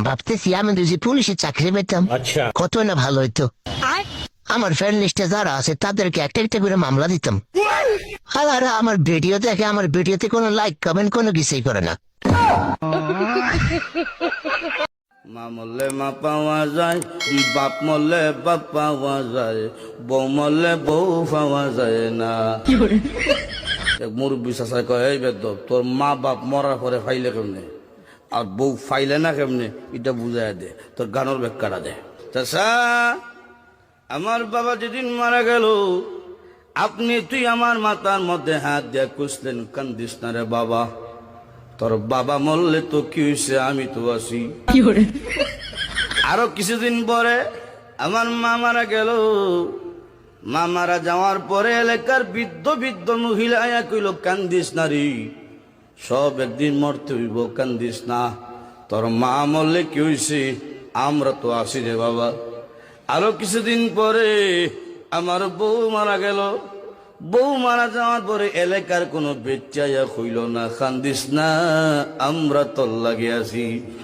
ভাবতেছি আমি যদি পুলিশের চাকরি পেতাম अच्छा। কত না ভালো হইতো। আমার ফ্রেন্ড লিস্টে যারা আছে তাদেরকে একটা একটা করে মামলা দিতাম। আর আমার ভিডিও দেখে, আমার ভিডিওতে কোনো লাইক কমেন্ট কোনো কিছুই করে না। মা মরলে মা পাওয়া যায়, বাপ মরলে বাপ পাওয়া যায়, বউ মরলে বউ পাওয়া যায় না। এক মুরব্বী চাচাই কয়, এই বেদব, তোর মা বাপ মরার পরে ফাইলে কেমনে আর বউ ফাইলে না কেমনে, এটা বুঝাই দে, তোর গানোর ব্যাখ্যাটা দে। চাচা, আমার বাবা যেদিন মারা গেল, তুই আমার মাথার মধ্যে হাত দিয়ে কুসলেন, কান্দিস না রে বাবা, তোর বাবা মরলে তো কি হয়েছে, আমি তো আছি। আরো কিছুদিন পরে আমার মা মারা গেল। মা মারা যাওয়ার পরে এলাকার বৃদ্ধ বৃদ্ধ মহিলা আয়া কইল, কান্দিস না রে, সব একদিন মরতে হইব, কান্দিস না, তোর মা মরলে কি হয়েছে, আমরা তো আছি রে বাবা। আরো কিছুদিন পরে আমার বউ মারা গেল। বউ মারা যাওয়ার পরে এলাকার কোনো বেচ্চাইয়া হইল না, কান্দিস না, আমরা তোর লাগে আছি।